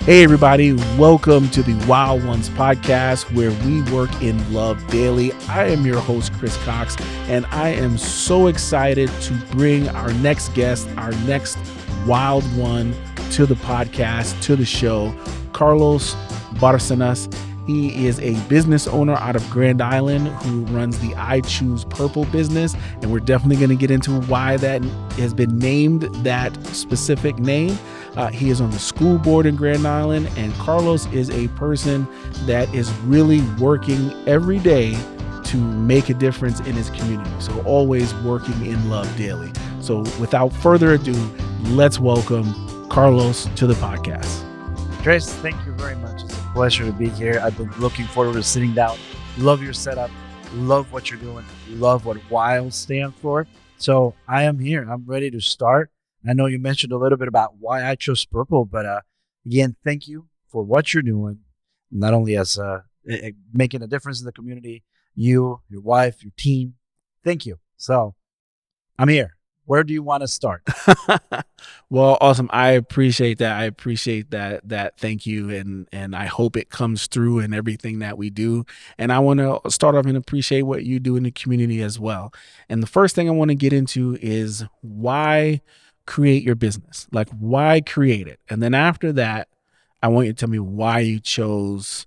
Hey everybody, welcome to the Wild Ones podcast where we work in love daily. I am your host, Chris Cox, and I am so excited to bring our next guest, our next wild one to the podcast, to the show, Carlos Barcenas. He is a business owner out of Grand Island who runs the IChoosePurple business, and we're definitely going to get into why that has been named that specific name. He is on the school board in Grand Island, and Carlos is a person that is really working every day to make a difference in his community. So always working in love daily. So without further ado, let's welcome Carlos to the podcast. Chris, thank you very much. It's a pleasure to be here. I've been looking forward to sitting down. Love your setup. Love what you're doing. Love what W.I.L.D stands for. So I am here. I'm ready to start. I know you mentioned a little bit about why I chose purple, but again, thank you for what you're doing, not only as making a difference in the community, you, your wife, your team. Thank you. So I'm here. Where do you want to start? Well, awesome. I appreciate that. I appreciate that. Thank you. And I hope it comes through in everything that we do. And I want to start off and appreciate what you do in the community as well. And the first thing I want to get into is why create your business? Like, why create it? And then after that, I want you to tell me why you chose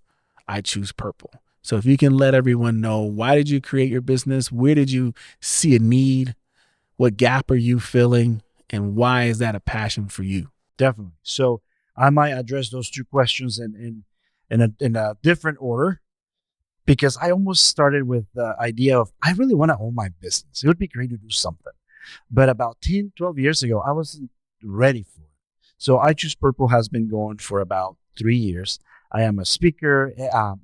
IChoosePurple. So if you can let everyone know, why did you create your business? Where did you see a need? What gap are you filling? And why is that a passion for you? Definitely. So I might address those two questions in a different order, because I almost started with the idea of, I really want to own my business. It would be great to do something. But about 10, 12 years ago, I wasn't ready for it. So IChoosePurple has been going for about 3 years. I am a speaker,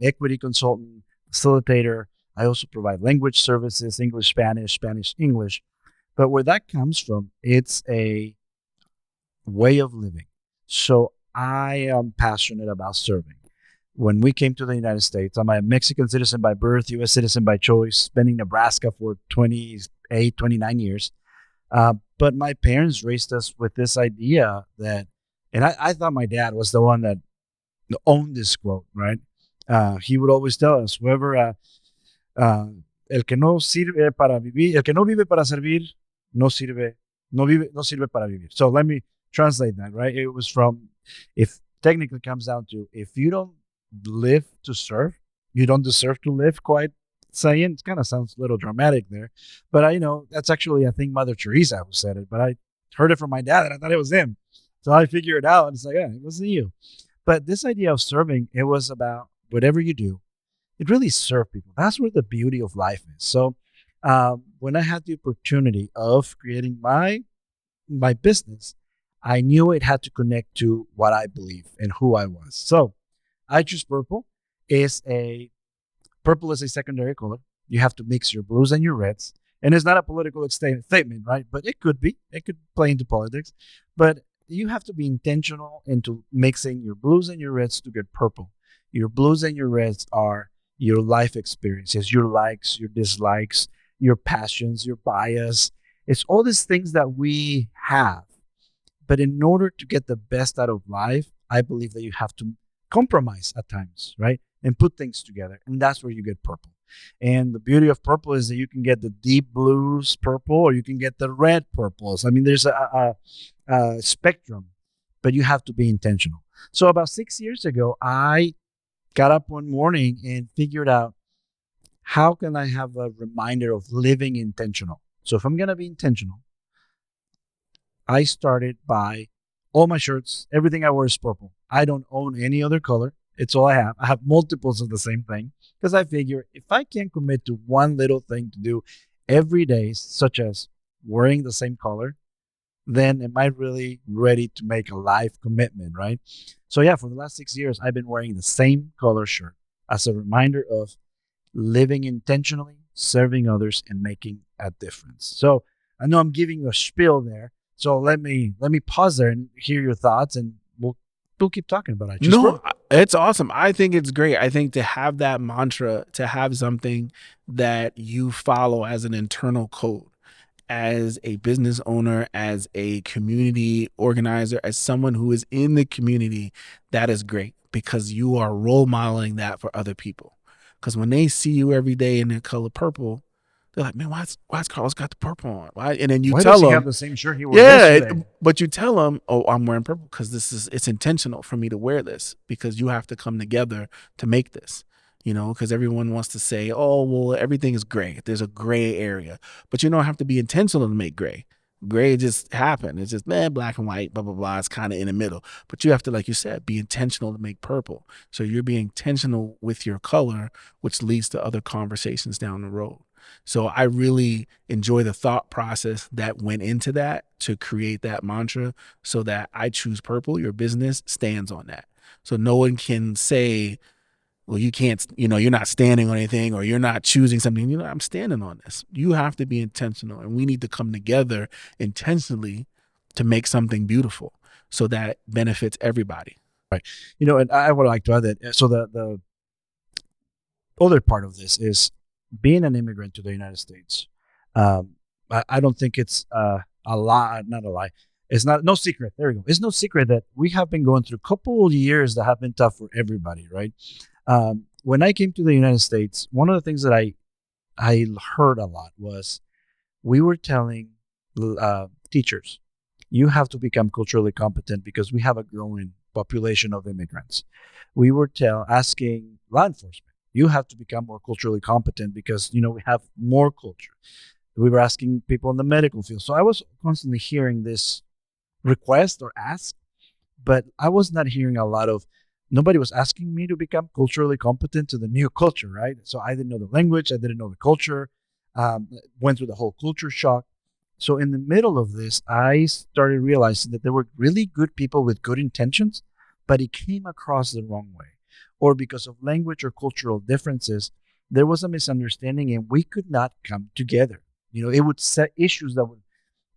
equity consultant, facilitator. I also provide language services, English, Spanish, Spanish, English. But where that comes from, it's a way of living. So I am passionate about serving. When we came to the United States, I'm a Mexican citizen by birth, U.S. citizen by choice, spending Nebraska for 28, 29 years. But my parents raised us with this idea that, and I thought my dad was the one that owned this quote, right? He would always tell us, whoever, el que no sirve para vivir, el que no vive para servir, no sirve para vivir. So let me translate that, right? It was from, if technically comes down to, if you don't live to serve, you don't deserve to live, quite saying. It kind of sounds a little dramatic there, but that's actually, I think Mother Teresa who said it, but I heard it from my dad and I thought it was him. So I figured it out and it's like, yeah, it wasn't you. But this idea of serving, it was about whatever you do, it really serve people. That's where the beauty of life is. So when I had the opportunity of creating my business, I knew it had to connect to what I believe and who I was. So IChoosePurple purple is a secondary color. You have to mix your blues and your reds. And it's not a political statement, right? But it could be. It could play into politics. But you have to be intentional into mixing your blues and your reds to get purple. Your blues and your reds are your life experiences, your likes, your dislikes, your passions, your bias. It's all these things that we have. But in order to get the best out of life, I believe that you have to compromise at times, right? And put things together. And that's where you get purple. And the beauty of purple is that you can get the deep blues purple, or you can get the red purples. I mean, there's a spectrum, but you have to be intentional. So about 6 years ago, I got up one morning and figured out, how can I have a reminder of living intentional? So if I'm going to be intentional, I started by all my shirts, everything I wear is purple. I don't own any other color. It's all I have. I have multiples of the same thing, because I figure if I can commit to one little thing to do every day, such as wearing the same color, then am I really ready to make a life commitment, right? So yeah, for the last 6 years, I've been wearing the same color shirt as a reminder of living intentionally, serving others, and making a difference. So I know I'm giving you a spiel there. So let me pause there and hear your thoughts, and we'll keep talking about it. No, it's awesome. I think it's great. I think to have that mantra, to have something that you follow as an internal code, as a business owner, as a community organizer, as someone who is in the community, that is great because you are role modeling that for other people. Because when they see you every day in the color purple, they're like, man, why's Carlos got the purple on? Why? And then you Why does tell he them, have the same shirt he wore yeah, yesterday? but you tell them, oh, I'm wearing purple because it's intentional for me to wear this because you have to come together to make this, because everyone wants to say, oh, well, everything is gray. There's a gray area, but you don't have to be intentional to make gray. Gray just happen. It's just black and white, blah, blah, blah. It's kind of in the middle, but you have to, like you said, be intentional to make purple. So you're being intentional with your color, which leads to other conversations down the road. So I really enjoy the thought process that went into that to create that mantra so that I Choose Purple, your business stands on that. So no one can say, well, you can't, you're not standing on anything or you're not choosing something. I'm standing on this. You have to be intentional and we need to come together intentionally to make something beautiful so that benefits everybody. Right. And I would like to add that. So the other part of this is being an immigrant to the United States. I don't think it's a lie, not a lie. It's no secret. There we go. It's no secret that we have been going through a couple of years that have been tough for everybody, right? When I came to the United States, one of the things that I heard a lot was we were telling teachers, you have to become culturally competent because we have a growing population of immigrants. We were asking law enforcement, you have to become more culturally competent because we have more culture. We were asking people in the medical field. So I was constantly hearing this request or ask, but I was not hearing a lot of, nobody was asking me to become culturally competent to the new culture, right? So I didn't know the language, I didn't know the culture, went through the whole culture shock. So in the middle of this, I started realizing that there were really good people with good intentions, but it came across the wrong way. Or because of language or cultural differences, there was a misunderstanding and we could not come together. It would set issues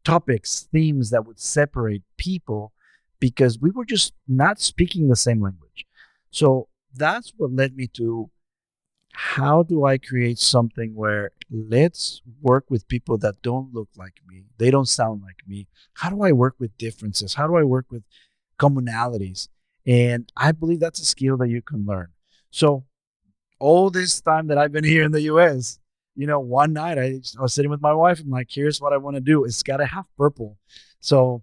topics, themes that would separate people because we were just not speaking the same language. So that's what led me to, how do I create something where let's work with people that don't look like me? They don't sound like me. How do I work with differences? How do I work with commonalities? And I believe that's a skill that you can learn. So all this time that I've been here in the US, one night I was sitting with my wife. I'm like, here's what I want to do. It's got to have purple. So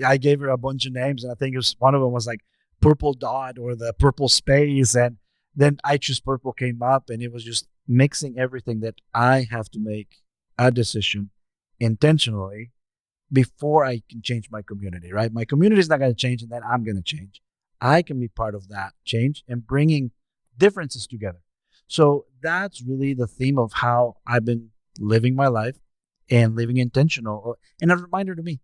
I gave her a bunch of names, and I think one of them was like Purple Dot or the Purple Space. And then IChoosePurple came up, and it was just mixing everything that I have to make a decision intentionally before I can change my community, right? My community is not going to change, and then I'm going to change. I can be part of that change and bringing differences together. So that's really the theme of how I've been living my life and living intentional. And a reminder to me,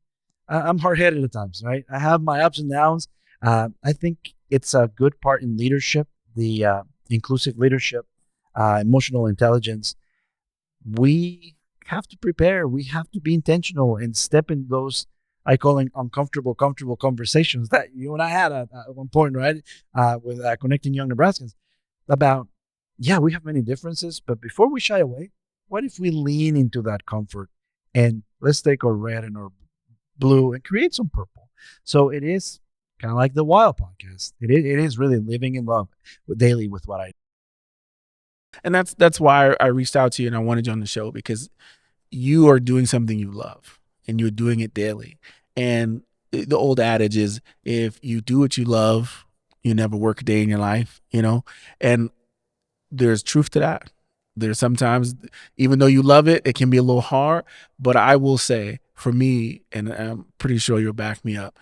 I'm hard-headed at times, right? I have my ups and downs. I think it's a good part in leadership, the inclusive leadership, emotional intelligence. We have to prepare. We have to be intentional and step in those, I call them comfortable conversations that you and I had at one point, right? With Connecting Young Nebraskans about, we have many differences, but before we shy away, what if we lean into that comfort and let's take our red and our blue and create some purple? So it is kind of like the W.I.L.D podcast. It is really living in love daily with what I do. And that's why I reached out to you and I wanted you on the show, because you are doing something you love and you're doing it daily. And the old adage is, if you do what you love, you never work a day in your life, and there's truth to that. There's sometimes, even though you love it, it can be a little hard. But I will say, for me, and I'm pretty sure you'll back me up,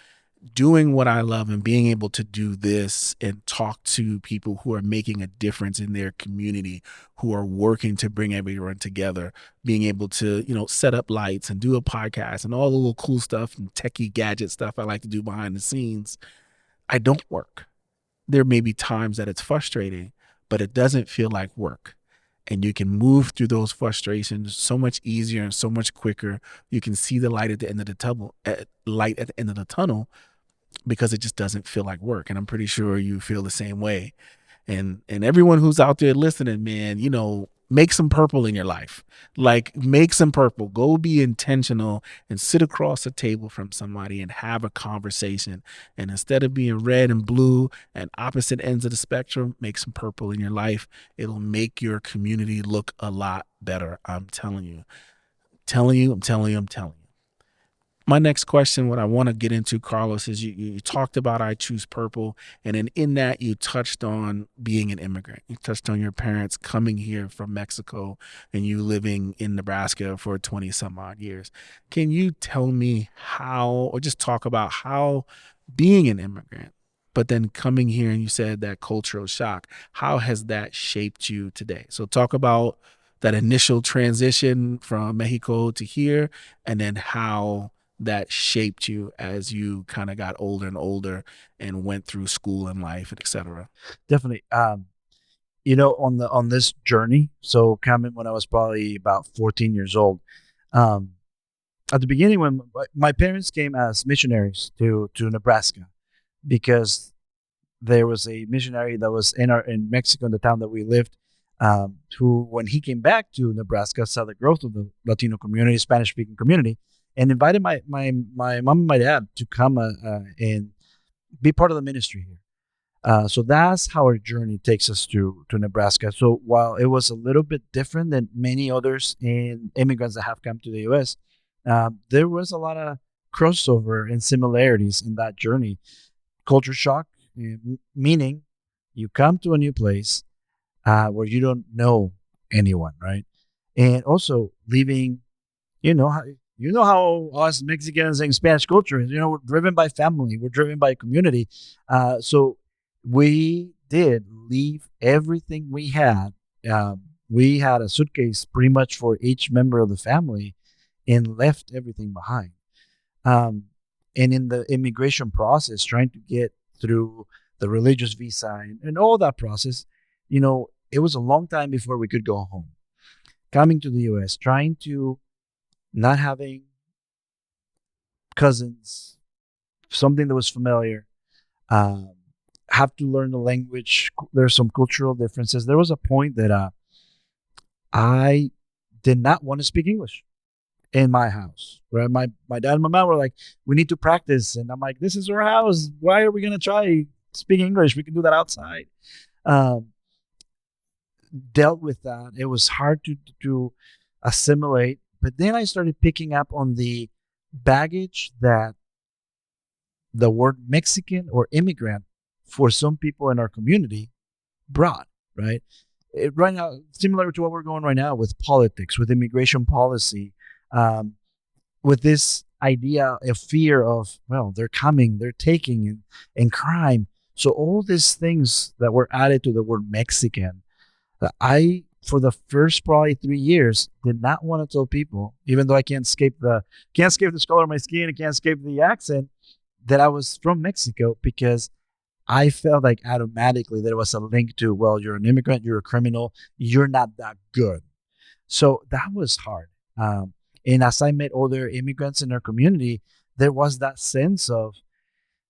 doing what I love and being able to do this and talk to people who are making a difference in their community, who are working to bring everyone together, being able to, set up lights and do a podcast and all the little cool stuff and techie gadget stuff I like to do behind the scenes, I don't work. There may be times that it's frustrating, but it doesn't feel like work. And you can move through those frustrations so much easier and so much quicker. You can see the light at the end of the tunnel, because it just doesn't feel like work. And I'm pretty sure you feel the same way. And everyone who's out there listening, man, make some purple in your life. Like, make some purple. Go be intentional and sit across the table from somebody and have a conversation. And instead of being red and blue and opposite ends of the spectrum, make some purple in your life. It'll make your community look a lot better. I'm telling you. I'm telling you, I'm telling you. My next question, what I want to get into, Carlos, is you talked about I Choose Purple, and then in that you touched on being an immigrant. You touched on your parents coming here from Mexico and you living in Nebraska for 20 some odd years. Can you tell me how, or just talk about how being an immigrant, but then coming here and you said that cultural shock, how has that shaped you today? So talk about that initial transition from Mexico to here, and then how that shaped you as you kind of got older and older and went through school and life, and et cetera. Definitely. On this journey, so coming when I was probably about 14 years old, um, at the beginning when my parents came as missionaries to Nebraska, because there was a missionary that was in Mexico, in the town that we lived, who, when he came back to Nebraska, saw the growth of the Latino community, Spanish speaking community, and invited my mom and my dad to come and be part of the ministry here. So that's how our journey takes us to Nebraska. So while it was a little bit different than many others in immigrants that have come to the U.S., there was a lot of crossover and similarities in that journey. Culture shock, meaning you come to a new place where you don't know anyone, right? And also leaving, you know how how us Mexicans and Spanish culture is. We're driven by family, we're driven by community. So we did leave everything we had. We had a suitcase pretty much for each member of the family, and left everything behind. Um, and in the immigration process, trying to get through the religious visa and all that process, it was a long time before we could go home. Coming to the US, trying to not having cousins, something that was familiar, um, have to learn the language. There's some cultural differences. There was a point that I did not want to speak English in my house. Where my dad and my mom were like, "We need to practice," and I'm like, "This is our house. Why are we gonna try speaking English? We can do that outside." Um, Dealt with that. It was hard to assimilate, but then I started picking up on the baggage that the word Mexican or immigrant for some people in our community brought, right? Right now, similar to what we're going right now with politics, with immigration policy, um, with this idea of fear of, well, they're coming, they're taking, and crime. So all these things that were added to the word Mexican, that I, for the first probably 3 years, did not want to tell people, even though I can't escape the color of my skin, I can't escape the accent, that I was from Mexico, because I felt like automatically there was a link to, well, you're an immigrant, you're a criminal, you're not that good. So that was hard. And as I met other immigrants in our community, there was that sense of,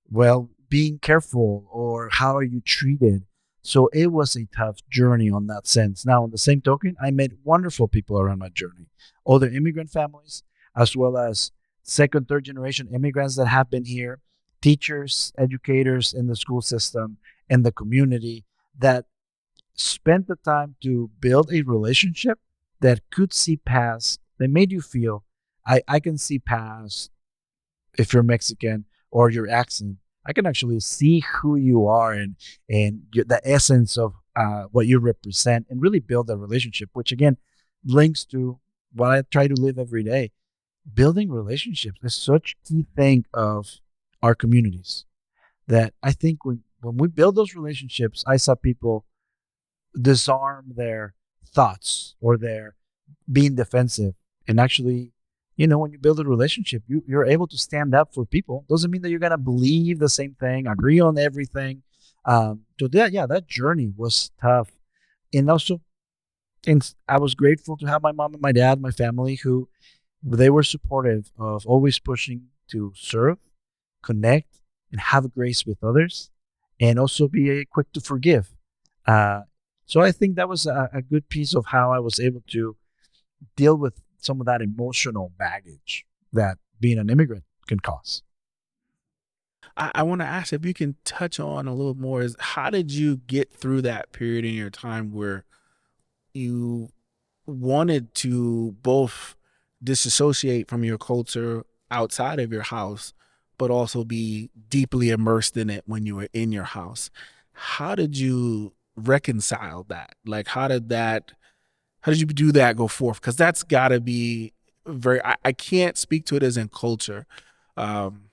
well, being careful, or how are you treated? So it was a tough journey on that sense. Now, on the same token, I met wonderful people around my journey, other immigrant families, as well as second, third generation immigrants that have been here, teachers, educators in the school system, and the community that spent the time to build a relationship that could see past, that made you feel, I can see past if you're Mexican or your accent. I can actually see who you are, and the essence of what you represent, and really build a relationship, which again links to what I try to live every day. Building relationships is such a key thing of our communities, that I think when we build those relationships, I saw people disarm their thoughts or their being defensive, and actually, when you build a relationship, you're able to stand up for people. Doesn't mean that you're gonna believe the same thing, agree on everything. So that journey was tough, and also, and I was grateful to have my mom and my dad, my family, who they were supportive of always pushing to serve, connect, and have grace with others, and also be quick to forgive. Uh, So I think that was a good piece of how I was able to deal with some of that emotional baggage that being an immigrant can cause. I want to ask if you can touch on a little more is how did you get through that period in your time where you wanted to both disassociate from your culture outside of your house, but also be deeply immersed in it when you were in your house? How did you reconcile that? Like, how did you do that go forth? Because that's got to be I can't speak to it as in culture. Um,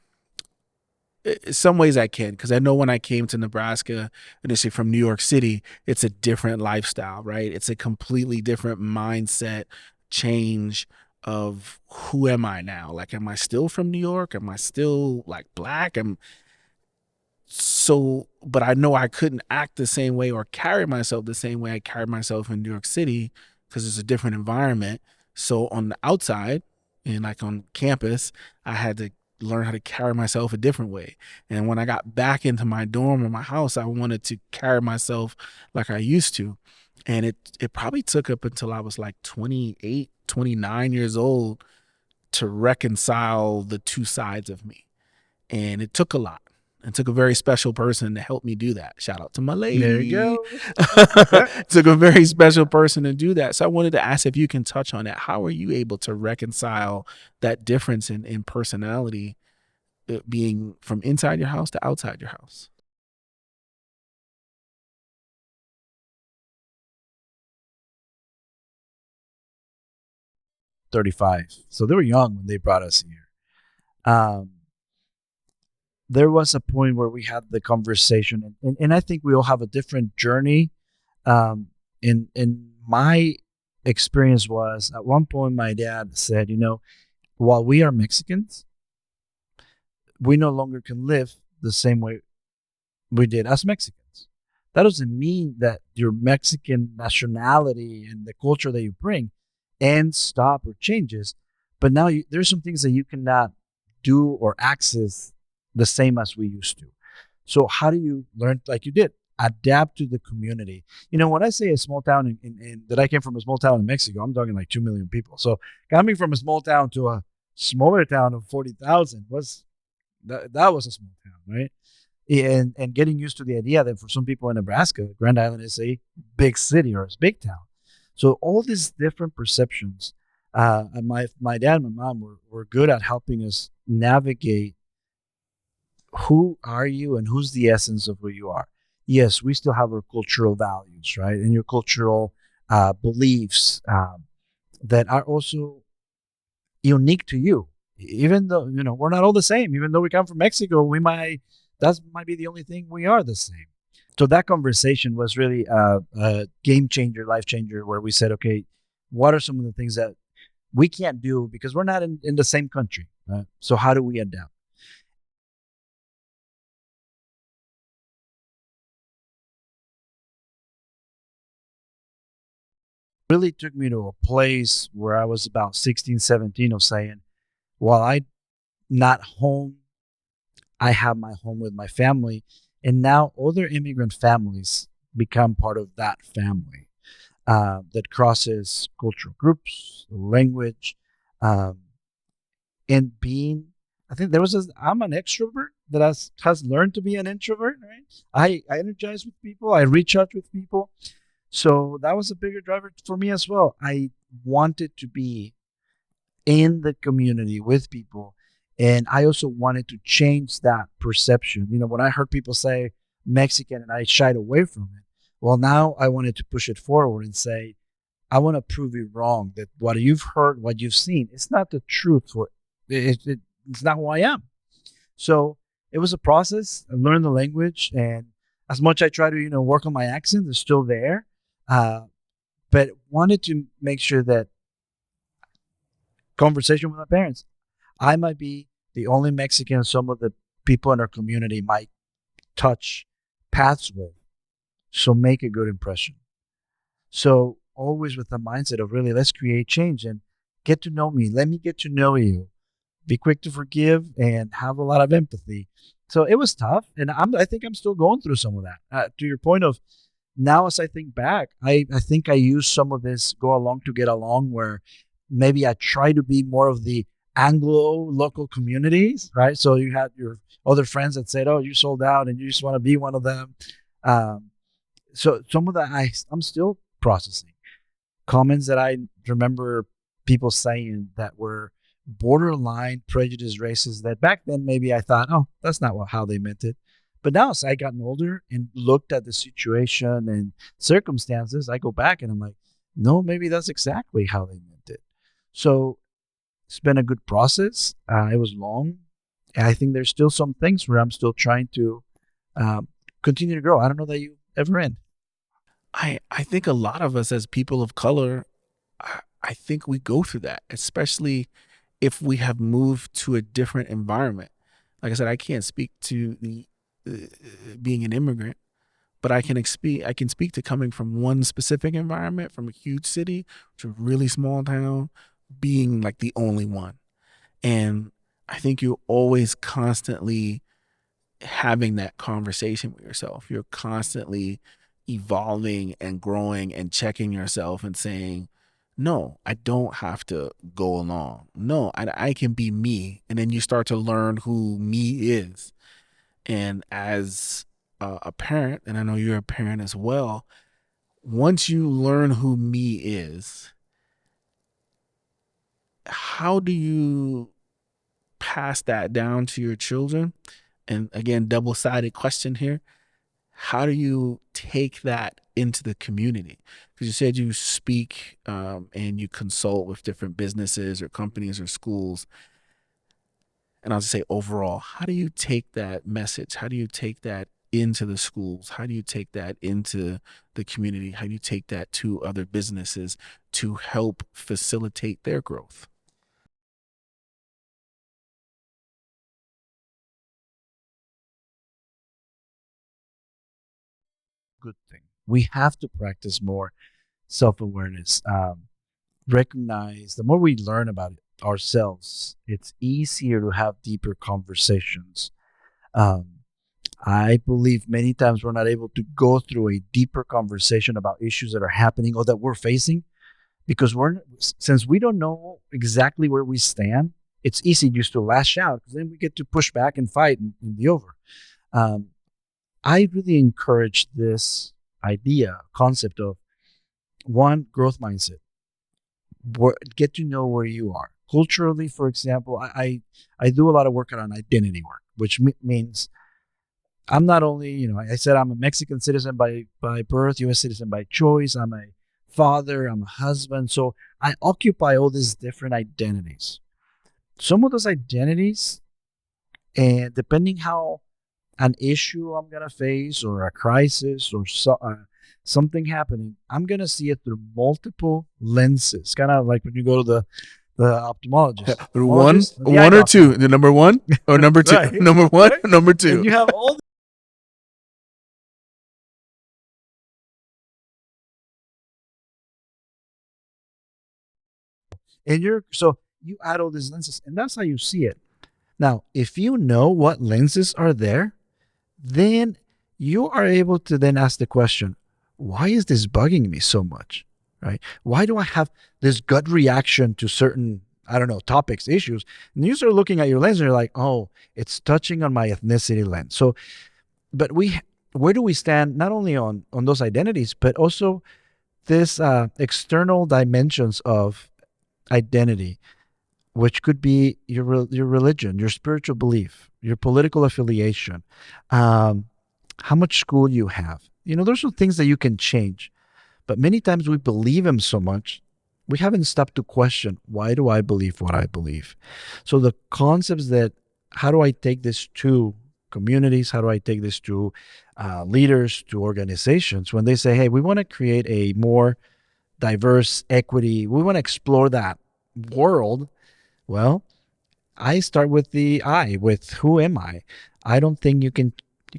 some ways I can, because I know when I came to Nebraska, initially from New York City, it's a different lifestyle, right? It's a completely different mindset change of who am I now? Like, am I still from New York? Am I still like black? But I know I couldn't act the same way or carry myself the same way I carried myself in New York City because it's a different environment. So on the outside and like on campus, I had to learn how to carry myself a different way. And when I got back into my dorm or my house, I wanted to carry myself like I used to. And it probably took up until I was like 28, 29 years old to reconcile the two sides of me. And it took a lot. It took a very special person to help me do that. Shout out to my There you lady. go. Yeah. It took a very special person to do that. So I wanted to ask if you can touch on that. How are you able to reconcile that difference in personality being from inside your house to outside your house? 35. So they were young when they brought us here. Um, there was a point where we had the conversation, and I think we all have a different journey. In my experience was at one point my dad said, while we are Mexicans, we no longer can live the same way we did as Mexicans. That doesn't mean that your Mexican nationality and the culture that you bring ends, stop, or changes. But now there's some things that you cannot do or access the same as we used to. So how do you learn like you did? Adapt to the community. When I say a small town that I came from a small town in Mexico, I'm talking like 2 million people. So coming from a small town to a smaller town of 40,000 that was a small town, right? And getting used to the idea that for some people in Nebraska, Grand Island is a big city or a big town. So all these different perceptions, and my dad and my mom were good at helping us navigate who are you and who's the essence of who you are. Yes, we still have our cultural values, right, and your cultural beliefs that are also unique to you. Even though we're not all the same, even though we come from Mexico, that might be the only thing we are the same. So that conversation was really a game changer, life changer, where we said, okay, what are some of the things that we can't do because we're not in the same country, right? So how do we adapt? Really took me to a place where I was about 16, 17 of saying, while I'm not home, I have my home with my family. And now other immigrant families become part of that family that crosses cultural groups, language, um, and being. I think I'm an extrovert that has learned to be an introvert, right? I energize with people, I reach out with people. So that was a bigger driver for me as well. I wanted to be in the community with people. And I also wanted to change that perception. When I heard people say Mexican and I shied away from it, well, now I wanted to push it forward and say, I want to prove you wrong, that what you've heard, what you've seen, it's not the truth. It's not who I am. So it was a process. I learned the language. And as much I try to, work on my accent, it's still there. But wanted to make sure that conversation with my parents, I might be the only Mexican some of the people in our community might touch paths with. So make a good impression. So always with the mindset of really let's create change and get to know me. Let me get to know you. Be quick to forgive and have a lot of empathy. So it was tough, and I think I'm still going through some of that. To your point of now as I think back, I think I use some of this go along to get along, where maybe I try to be more of the Anglo local communities, right? So you had your other friends that said, "Oh, you sold out, and you just want to be one of them." Um, so some of that I'm still processing comments that I remember people saying that were borderline prejudice racist, that back then maybe I thought, oh, that's not how they meant it. But now as I gotten older and looked at the situation and circumstances, I go back and I'm like, no, maybe that's exactly how they meant it. So it's been a good process. It was long. And I think there's still some things where I'm still trying to um, continue to grow. I don't know that you ever end. I think a lot of us as people of color, I think we go through that, especially if we have moved to a different environment. Like I said, I can't speak to the being an immigrant, but I can speak to coming from one specific environment, from a huge city to a really small town, being like the only one. And I think you're always constantly having that conversation with yourself. You're constantly evolving and growing and checking yourself and saying, no, I don't have to go along. No, I can be me. And then you start to learn who me is. And as a parent, and I know you're a parent as well, once you learn who me is, how do you pass that down to your children? And again, double-sided question here. How do you take that into the community? Because you said you speak and you consult with different businesses or companies or schools. And I'll just say overall, how do you take that message? How do you take that into the schools? How do you take that into the community? How do you take that to other businesses to help facilitate their growth? Good thing. We have to practice more self awareness. Recognize the more we learn about it ourselves, it's easier to have deeper conversations. Um, I believe many times we're not able to go through a deeper conversation about issues that are happening or that we're facing because since we don't know exactly where we stand. It's easy just to lash out because then we get to push back and fight and be over. Um, I really encourage this concept of one, growth mindset. Get to know where you are culturally. For example, I do a lot of work on identity work, which means I'm not only, I said I'm a Mexican citizen by birth, U.S. citizen by choice. I'm a father, I'm a husband. So I occupy all these different identities. Some of those identities, and depending how an issue I'm gonna face or a crisis or something happening, I'm gonna see it through multiple lenses. Kind of like when you go to the ophthalmologist. The eye One or doctor. two. The number one or number two. Right. Number one, Right? number And two. you have all and you're so you add all these lenses, and that's how you see it. Now, if you know what lenses are there, then you are able to then ask the question, why is this bugging me so much? Right? Why do I have this gut reaction to certain, I don't know, topics, issues? And you start looking at your lens and you're like, oh, it's touching on my ethnicity lens. So, but where do we stand not only on those identities, but also this external dimensions of identity, which could be your religion, your spiritual belief, your political affiliation, um, how much school you have. Those are things that you can change. But many times we believe them so much, we haven't stopped to question, why do I believe what I believe? So the concepts that, how do I take this to communities? How do I take this to leaders, to organizations when they say, hey, we want to create a more diverse equity, we want to explore that world. Well, I start with with who am I? I don't think you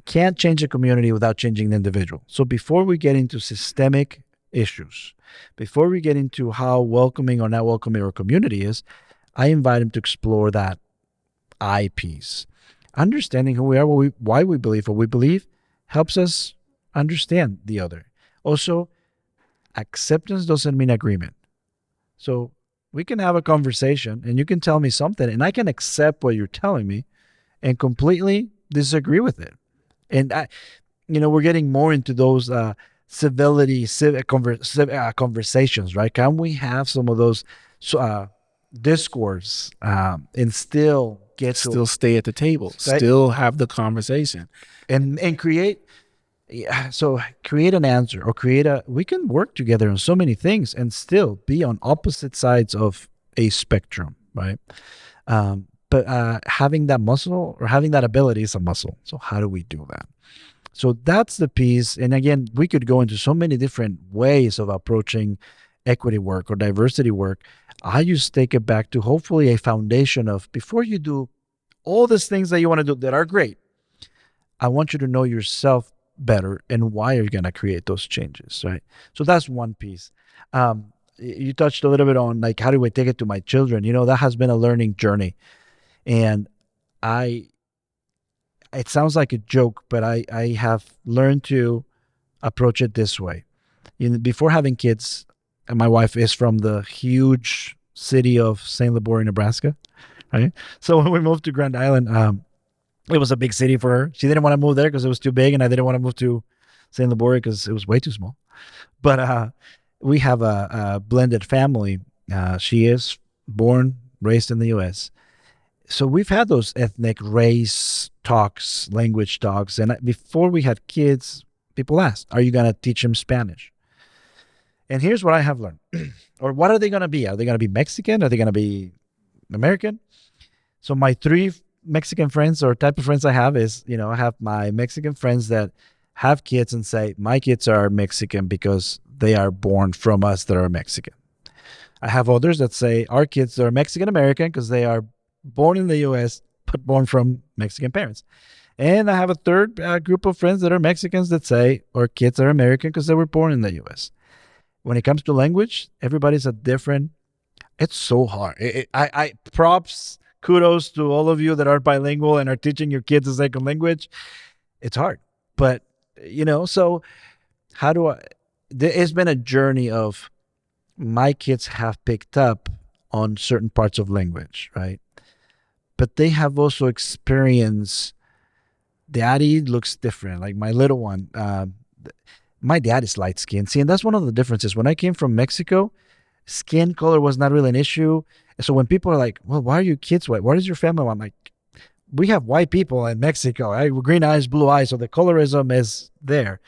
can't change a community without changing the individual. So before we get into systemic issues, before we get into how welcoming or not welcoming our community is, I invite him to explore that I piece. Understanding who we are, why we believe what we believe, helps us understand the other. Also, acceptance doesn't mean agreement. So we can have a conversation and you can tell me something and I can accept what you're telling me and completely disagree with it. And we're getting more into those civility, conversations, right? Can we have some of those discourse and still get to Still stay at the table, stay still have the conversation. and create? Yeah, so create an answer or we can work together on so many things and still be on opposite sides of a spectrum, right? But having that muscle or having that ability is a muscle. So how do we do that? So that's the piece. And again, we could go into so many different ways of approaching equity work or diversity work. I just take it back to hopefully a foundation of before you do all these things that you want to do that are great, I want you to know yourself better and why you're going to create those changes, right? So that's one piece. You touched a little bit on like how do I take it to my children? That has been a learning journey, and I. It sounds like a joke, but I have learned to approach it this way. Before having kids, and my wife is from the huge city of St. Liboire, Nebraska, right? So when we moved to Grand Island, it was a big city for her. She didn't want to move there because it was too big, and I didn't want to move to St. Liboire because it was way too small. But we have a blended family. She is born, raised in the U.S. So we've had those ethnic race talks, language talks, and before we had kids, people asked, "Are you going to teach them Spanish?" And here's what I have learned, or what are they going to be? Are they going to be Mexican? Are they going to be American? So my three Mexican friends or type of friends I have is, I have my Mexican friends that have kids and say, my kids are Mexican because they are born from us that are Mexican. I have others that say our kids are Mexican American because they are born in the U.S., but born from Mexican parents. And I have a third group of friends that are Mexicans that say our kids are American because they were born in the U.S. When it comes to language, everybody's a different. It's so hard. I props, kudos to all of you that are bilingual and are teaching your kids a second language. It's hard, but so how do I? It's been a journey of my kids have picked up on certain parts of language, right? But they have also experienced daddy looks different. Like my little one, my dad is light skinned. See, and that's one of the differences. When I came from Mexico, skin color was not really an issue. So when people are like, well, why are your kids white? What is your family? I'm like, we have white people in Mexico, right? Green eyes, blue eyes. So the colorism is there.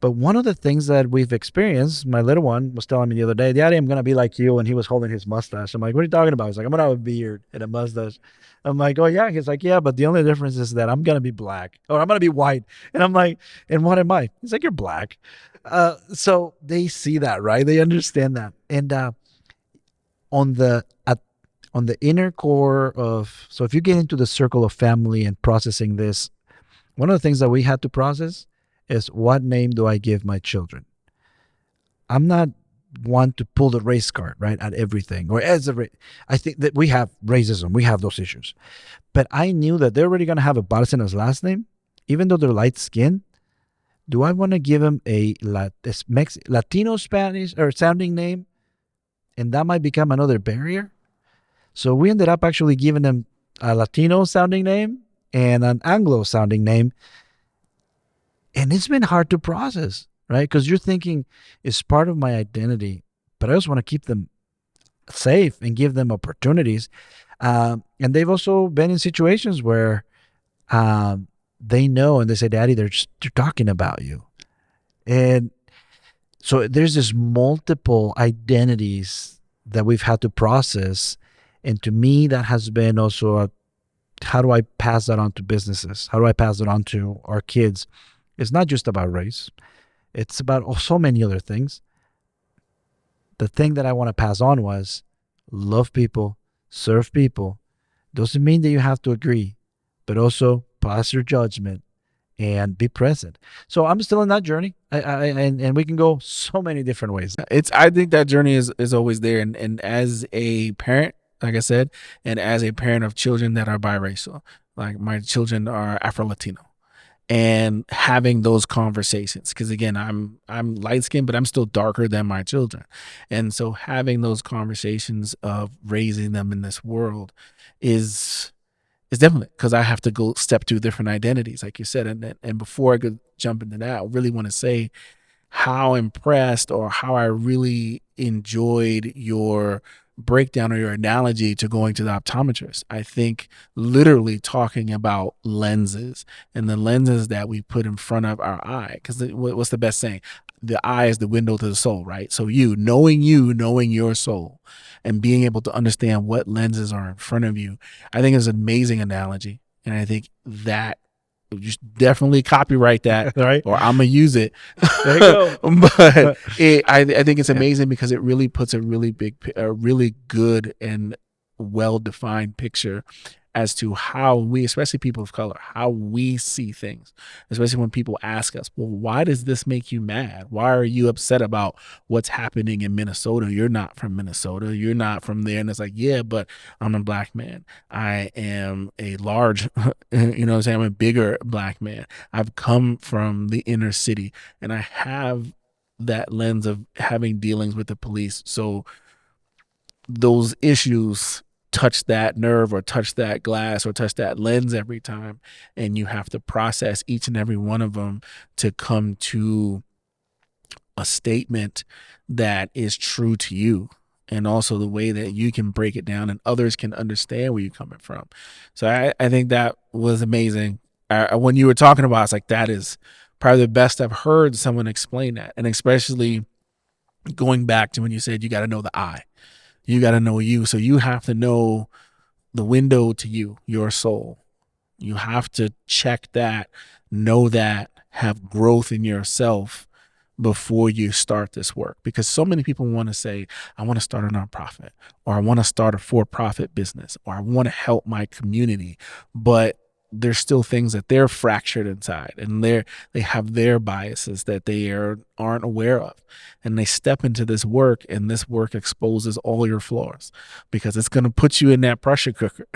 But one of the things that we've experienced, my little one was telling me the other day, Daddy, I'm going to be like you. And he was holding his mustache. I'm like, what are you talking about? He's like, I'm going to have a beard and a mustache. I'm like, oh, yeah. He's like, yeah, but the only difference is that I'm going to be black or I'm going to be white. And I'm like, and what am I? He's like, you're black. So they see that, right? They understand that. And on the inner core of, so if you get into the circle of family and processing this, one of the things that we had to process is what name do I give my children? I'm not one to pull the race card, right, at everything. Or I think that we have racism. We have those issues. But I knew that they're already going to have a Barcenas last name, even though they're light skinned. Do I want to give them a Latino Spanish or sounding name? And that might become another barrier. So we ended up actually giving them a Latino sounding name and an Anglo sounding name. And it's been hard to process, right? Because you're thinking it's part of my identity, but I also want to keep them safe and give them opportunities. And they've also been in situations where they know and they say, Daddy, they're talking about you. And so there's this multiple identities that we've had to process. And to me, that has been also how do I pass that on to businesses? How do I pass it on to our kids? It's not just about race. It's about so many other things. The thing that I want to pass on was love people, serve people. Doesn't mean that you have to agree, but also pass your judgment and be present. So I'm still in that journey, and we can go so many different ways. I think that journey is always there, and as a parent, like I said, and as a parent of children that are biracial, like my children are Afro Latino, and having those conversations. Because again, I'm light skinned, but I'm still darker than my children, and so having those conversations of raising them in this world is definitely, because I have to go step through different identities, like you said. And before I could jump into that, I really want to say how impressed or how I really enjoyed your breakdown or your analogy to going to the optometrist. I think literally talking about lenses and the lenses that we put in front of our eye. Because what's the best saying? The eye is the window to the soul, right? So you, knowing your soul and being able to understand what lenses are in front of you, I think is an amazing analogy. And I think that you should definitely copyright that, Right? or I'm gonna use it. There you go. But I think it's Yeah. amazing because it really puts a really good and well defined picture as to how we, especially people of color, how we see things, especially when people ask us, well, why does this make you mad? Why are you upset about what's happening in Minnesota? You're not from Minnesota. You're not from there. And it's like, yeah, but I'm a black man. I am a large, you know what I'm saying? I'm a bigger black man. I've come from the inner city and I have that lens of having dealings with the police. So those issues touch that nerve or touch that glass or touch that lens every time, and you have to process each and every one of them to come to a statement that is true to you, and also the way that you can break it down and others can understand where you're coming from. So I think that was amazing. When you were talking about it, it's like that is probably the best I've heard someone explain that, and especially going back to when you said you got to know the I, you got to know you. So you have to know the window to you, your soul. You have to check that, know that, have growth in yourself before you start this work. Because so many people want to say, I want to start a nonprofit, or I want to start a for-profit business, or I want to help my community. But there's still things that they're fractured inside, and they have their biases that aren't aware of. And they step into this work, and this work exposes all your flaws, because it's going to put you in that pressure cooker.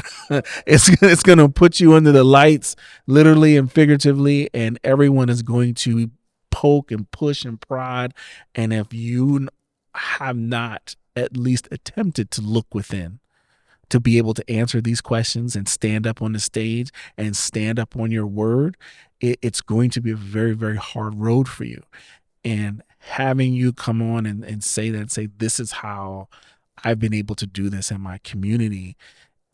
It's going to put you under the lights, literally and figuratively, and everyone is going to poke and push and prod. And if you have not at least attempted to look within to be able to answer these questions and stand up on the stage and stand up on your word, it's going to be a very, very hard road for you. And having you come on and say that, say, this is how I've been able to do this in my community,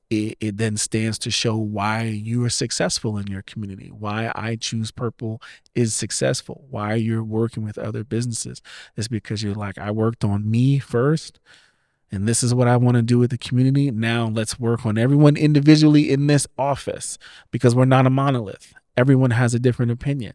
it then stands to show why you are successful in your community, why I Choose Purple is successful, why you're working with other businesses. It's because you're like, I worked on me first, and this is what I want to do with the community. Now let's work on everyone individually in this office, because we're not a monolith. Everyone has a different opinion,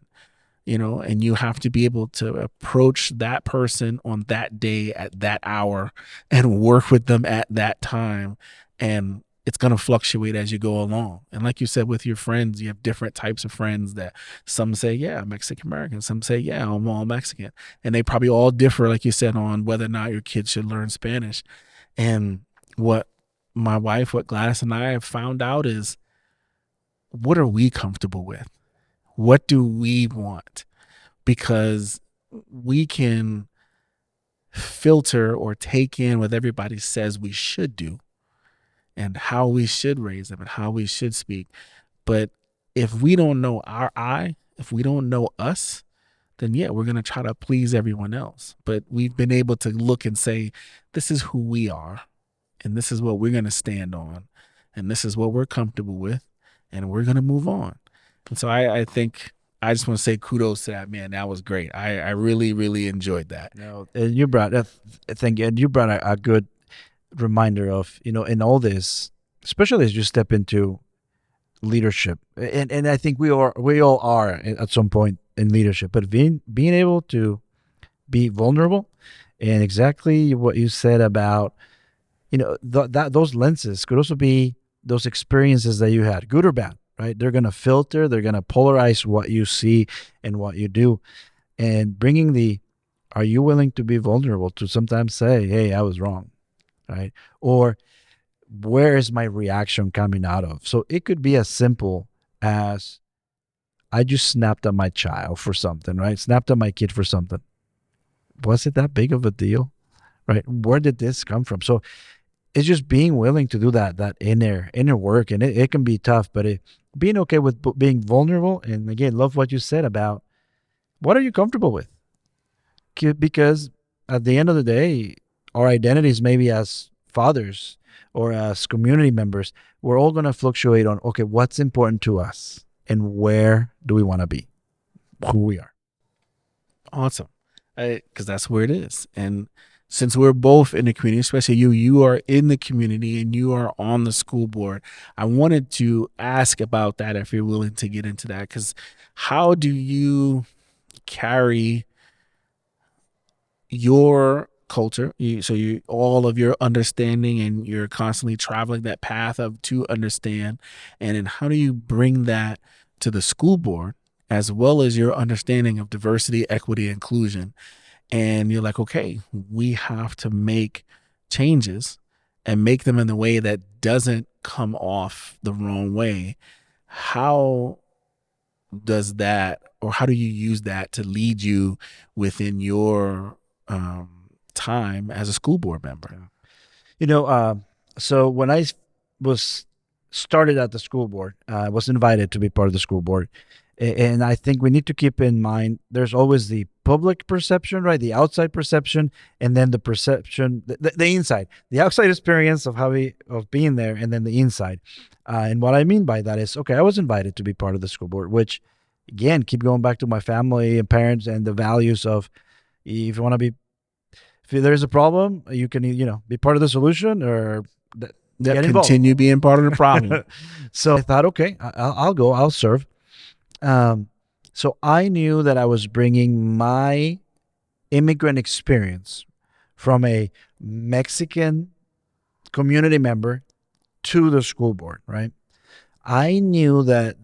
and you have to be able to approach that person on that day at that hour and work with them at that time. And it's going to fluctuate as you go along. And like you said, with your friends, you have different types of friends that some say, yeah, I'm Mexican American. Some say, yeah, I'm all Mexican. And they probably all differ, like you said, on whether or not your kids should learn Spanish. And what what Gladys and I have found out is, what are we comfortable with? What do we want? Because we can filter or take in what everybody says we should do and how we should raise them and how we should speak. But if we don't know our I, if we don't know us, then yeah, we're going to try to please everyone else. But we've been able to look and say, this is who we are, and this is what we're going to stand on, and this is what we're comfortable with, and we're going to move on. And so I think I just want to say kudos to that, man. That was great. I really, really enjoyed that. No, and you brought that. Thank you. And you brought a good reminder of, in all this, especially as you step into leadership, and I think we all are at some point in leadership, but being able to be vulnerable, and exactly what you said about, that those lenses could also be those experiences that you had, good or bad, right? They're going to filter, they're going to polarize what you see and what you do. And are you willing to be vulnerable to sometimes say, hey, I was wrong, right? Or where is my reaction coming out of? So it could be as simple as, I just snapped at my child for something, right? Snapped at my kid for something. Was it that big of a deal? Right? Where did this come from? So it's just being willing to do that inner work, and it can be tough, but being okay with being vulnerable. And again, love what you said about what are you comfortable with, because at the end of the day, our identities, maybe as fathers or as community members, we're all going to fluctuate on, okay, what's important to us and where do we want to be, who we are. Awesome. Because that's where it is. And since we're both in the community, especially you are in the community and you are on the school board, I wanted to ask about that if you're willing to get into that. Because how do you carry your culture, you all of your understanding, and you're constantly traveling that path of to understand, and then how do you bring that to the school board as well as your understanding of diversity, equity, inclusion, and you're like, okay, we have to make changes and make them in a way that doesn't come off the wrong way. How does that, or how do you use that to lead you within your time as a school board member? You know, so when I was started at the school board, I was invited to be part of the school board. And I think we need to keep in mind there's always the public perception, right? The outside perception, and then the perception, the inside, the outside experience of of being there, and then the inside. And what I mean by that is, okay, I was invited to be part of the school board, which, again, keep going back to my family and parents and the values of, if you want to be, if there's a problem, you can, be part of the solution or That get involved. continue being part of the problem. So I thought, okay, I'll go, I'll serve. So I knew that I was bringing my immigrant experience from a Mexican community member to the school board, right? I knew that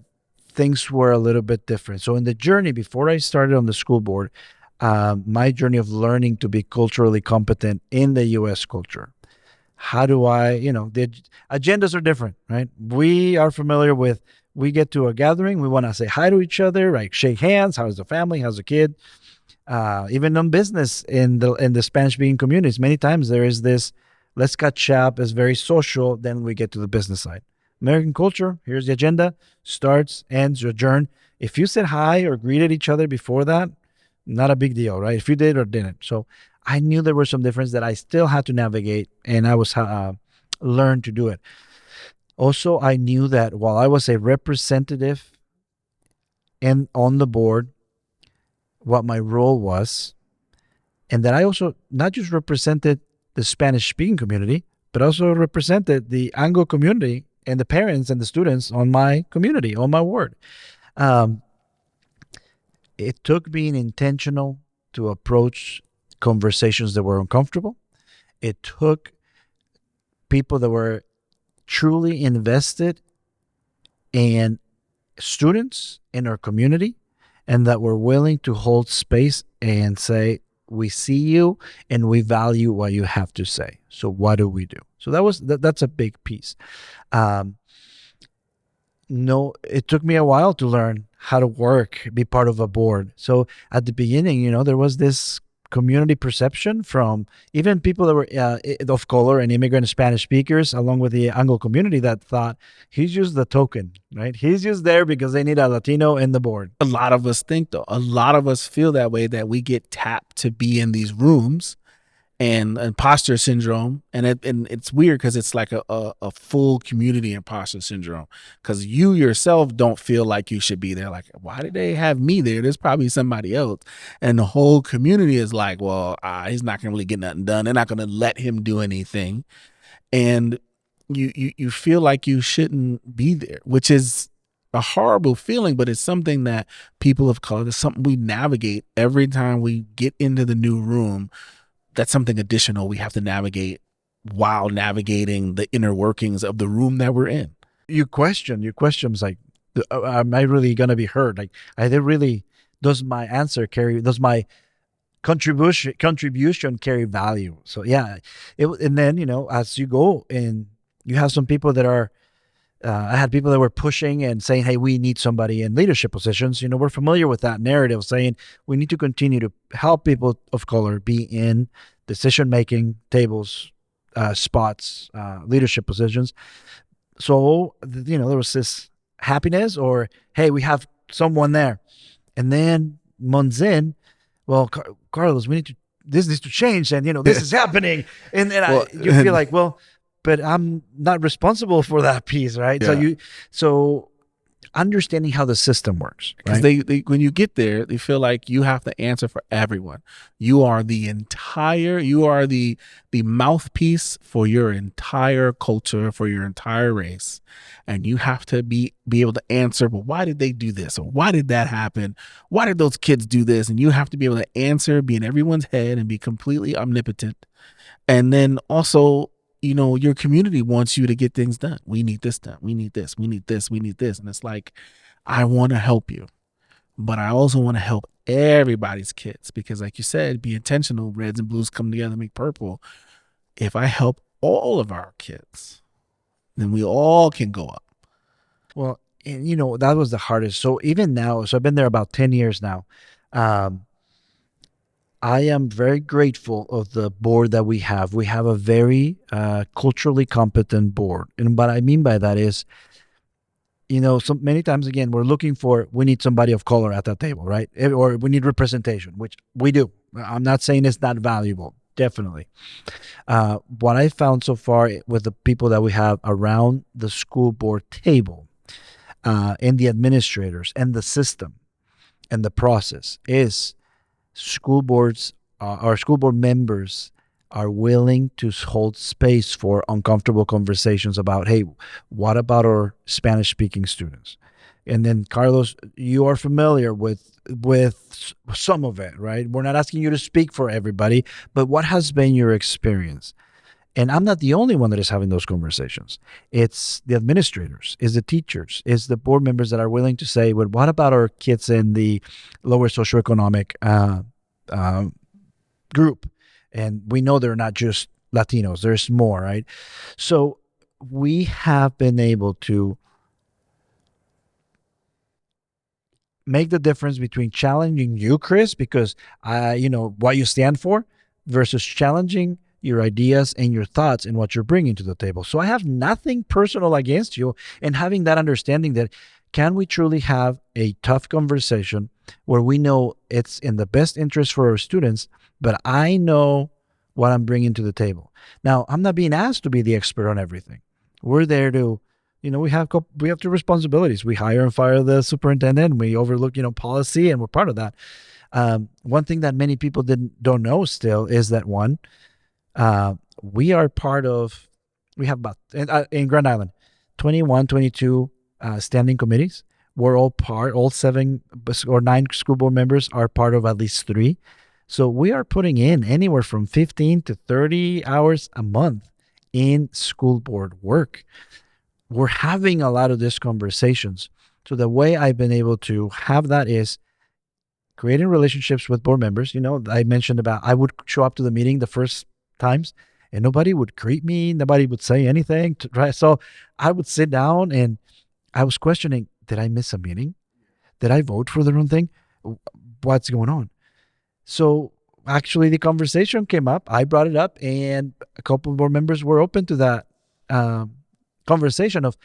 things were a little bit different. So in the journey, before I started on the school board, my journey of learning to be culturally competent in the U.S. culture. How do I, the agendas are different, right? We are familiar with, we get to a gathering, we want to say hi to each other, right? Shake hands. How's the family? How's the kid? Even on business in the Spanish speaking communities, many times there is this, let's catch up, it's very social, then we get to the business side. American culture, here's the agenda, starts, ends, adjourn. If you said hi or greeted each other before that, not a big deal, right? If you did or didn't. So I knew there were some difference that I still had to navigate, and I was learn to do it. Also, I knew that while I was a representative and on the board, what my role was, and that I also not just represented the Spanish-speaking community, but also represented the Anglo community and the parents and the students on my community, on my ward. It took being intentional to approach conversations that were uncomfortable. It took people that were truly invested in students in our community and that were willing to hold space and say, we see you and we value what you have to say. So what do we do? So that's a big piece. No, it took me a while to learn how to work, be part of a board. So at the beginning, there was this community perception from even people that were of color and immigrant Spanish speakers, along with the Anglo community, that thought he's just the token, right? He's just there because they need a Latino in the board. A lot of us think, though, a lot of us feel that way, that we get tapped to be in these rooms, and imposter syndrome, and it's weird because it's like a full community imposter syndrome, because you yourself don't feel like you should be there. Like, why did they have me there? There's probably somebody else, and the whole community is like, well, he's not gonna really get nothing done. They're not gonna let him do anything, and you feel like you shouldn't be there, which is a horrible feeling, but it's something that people of color, it's something we navigate every time we get into the new room. That's something additional we have to navigate while navigating the inner workings of the room that we're in. You questions like, am I really going to be heard? Like, does my answer carry, does my contribution carry value? So yeah, and then, as you go and you have some people that are I had people that were pushing and saying, "Hey, we need somebody in leadership positions." We're familiar with that narrative, saying we need to continue to help people of color be in decision-making tables, spots, leadership positions. So, there was this happiness, or hey, we have someone there, and then months in, well, Carlos, we need to. This needs to change, and this is happening, and then Well, you feel like, well, but I'm not responsible for that piece, right? yeah. So understanding how the system works, Because right? they when you get there, they feel like you have to answer for everyone. You are the mouthpiece for your entire culture, for your entire race, and you have to be able to answer. But why did they do this, or why did that happen? Why did those kids do this? And you have to be able to answer, be in everyone's head, and be completely omnipotent. And then also, your community wants you to get things done. We need this done. We need this. We need this. We need this. And it's like, I want to help you, but I also want to help everybody's kids because, like you said, be intentional. Reds and blues come together, make purple. If I help all of our kids, then we all can go up. Well, and that was the hardest. So even now, so I've been there about 10 years now. I am very grateful of the board that we have. We have a very culturally competent board. And what I mean by that is, so many times, again, we need somebody of color at that table, right? Or we need representation, which we do. I'm not saying it's not valuable. Definitely. What I found so far with the people that we have around the school board table, and the administrators and the system and the process is school boards, our school board members are willing to hold space for uncomfortable conversations about, hey, what about our Spanish speaking students? And then, Carlos, you are familiar with some of it, right? We're not asking you to speak for everybody, but what has been your experience? And I'm not the only one that is having those conversations. It's the administrators, it's the teachers, it's the board members that are willing to say, well, what about our kids in the lower socioeconomic group? And we know they're not just Latinos, there's more, right? So we have been able to make the difference between challenging you, Chris, because what you stand for, versus challenging your ideas and your thoughts and what you're bringing to the table. So I have nothing personal against you, and having that understanding that can we truly have a tough conversation where we know it's in the best interest for our students, but I know what I'm bringing to the table. Now, I'm not being asked to be the expert on everything. We're there to, we have two responsibilities. We hire and fire the superintendent. We overlook, policy, and we're part of that. One thing that many people don't know still is that we are part of, we have about, in Grand Island, 21, 22 standing committees. We're all 7 or 9 school board members are part of at least 3. So we are putting in anywhere from 15 to 30 hours a month in school board work. We're having a lot of these conversations. So the way I've been able to have that is creating relationships with board members. I mentioned about I would show up to the meeting the first times and nobody would greet me. Nobody would say anything. So I would sit down and I was questioning, did I miss a meeting? Did I vote for the wrong thing? What's going on? So actually the conversation came up. I brought it up and a couple more members were open to that conversation of,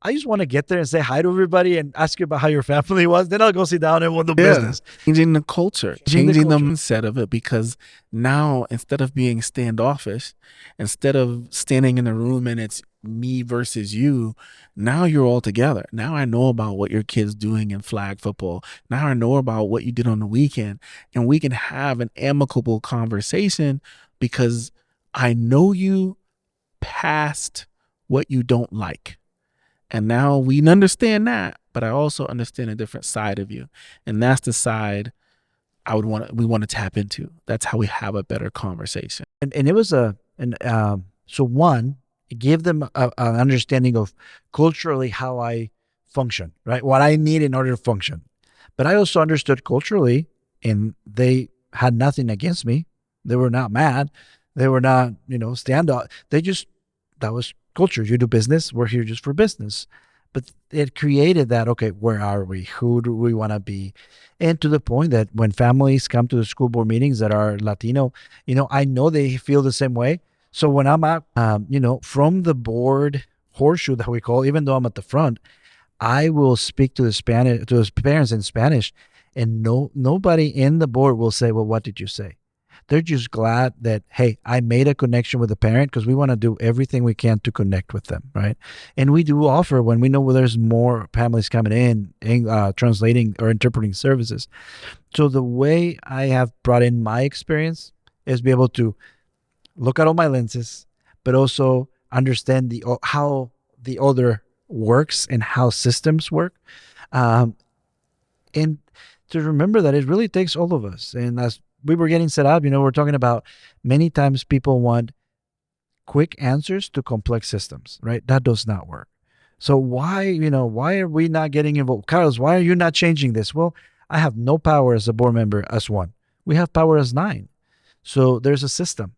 I just want to get there and say hi to everybody and ask you about how your family was. Then I'll go sit down and we'll do business. Changing the culture, changing the mindset of it, because now instead of being standoffish, instead of standing in the room and it's me versus you, now you're all together. Now I know about what your kid's doing in flag football. Now I know about what you did on the weekend, and we can have an amicable conversation because I know you past what you don't like. And now we understand that, but I also understand a different side of you. And that's the side we want to tap into. That's how we have a better conversation. And it was so one, give them an understanding of culturally how I function, right? What I need in order to function. But I also understood culturally, and they had nothing against me. They were not mad. They were not, standoff. That was culture. You do business, we're here just for business. But it created that, okay, where are we? Who do we want to be? And to the point that when families come to the school board meetings that are Latino, I know they feel the same way. So when I'm out, from the board horseshoe that we call, even though I'm at the front, I will speak to the parents in Spanish, and nobody in the board will say, "Well, what did you say?" They're just glad that, hey, I made a connection with the parent, because we want to do everything we can to connect with them, right? And we do offer, when we know there's more families coming in, translating or interpreting services. So the way I have brought in my experience is be able to look at all my lenses, but also understand how the other works and how systems work. Um, and to remember that it really takes all of us. And as we were getting set up, we're talking about many times people want quick answers to complex systems, right? That does not work. So why are we not getting involved? Carlos, why are you not changing this? Well, I have no power as a board member as one. We have power as nine. So there's a system.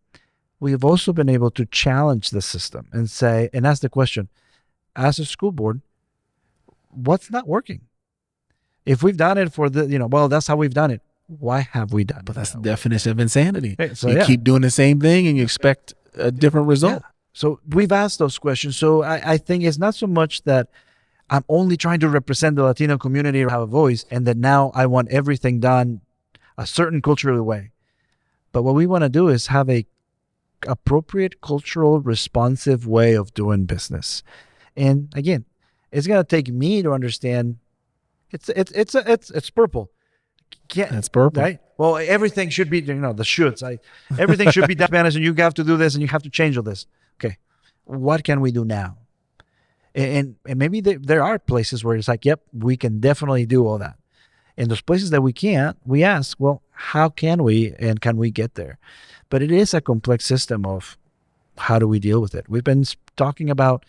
We have also been able to challenge the system and ask the question, as a school board, what's not working? If we've done it for that's how we've done it. Why have we done it? But that's the definition of insanity. So you keep doing the same thing and you expect a different result. Yeah. So we've asked those questions. So I think it's not so much that I'm only trying to represent the Latino community or have a voice, and that now I want everything done a certain cultural way. But what we want to do is have a appropriate cultural responsive way of doing business. And again, it's going to take me to understand it's purple. That's purple, right? Well, everything should be, the shoulds. Everything should be done in Spanish, and you have to do this, and you have to change all this. Okay, what can we do now? And maybe there are places where it's like, yep, we can definitely do all that. And those places that we can't, we ask, well, how can we, and can we get there? But it is a complex system of how do we deal with it. We've been talking about,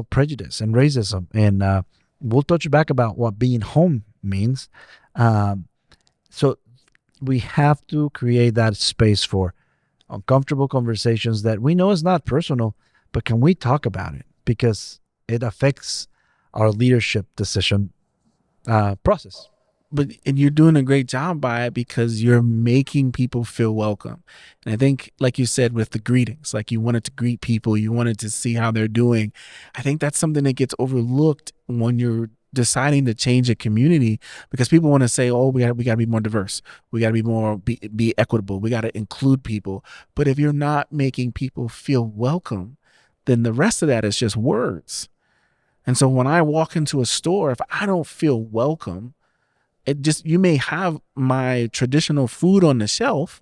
prejudice and racism, and we'll touch back about what being home means. So we have to create that space for uncomfortable conversations that we know is not personal, but can we talk about it? Because it affects our leadership decision process. And you're doing a great job by it, because you're making people feel welcome. And I think, like you said, with the greetings, like you wanted to greet people, you wanted to see how they're doing. I think that's something that gets overlooked when you're deciding to change a community, because people want to say, oh, we got to be more diverse. We got to be more, be equitable. We got to include people. But if you're not making people feel welcome, then the rest of that is just words. And so when I walk into a store, if I don't feel welcome, you may have my traditional food on the shelf,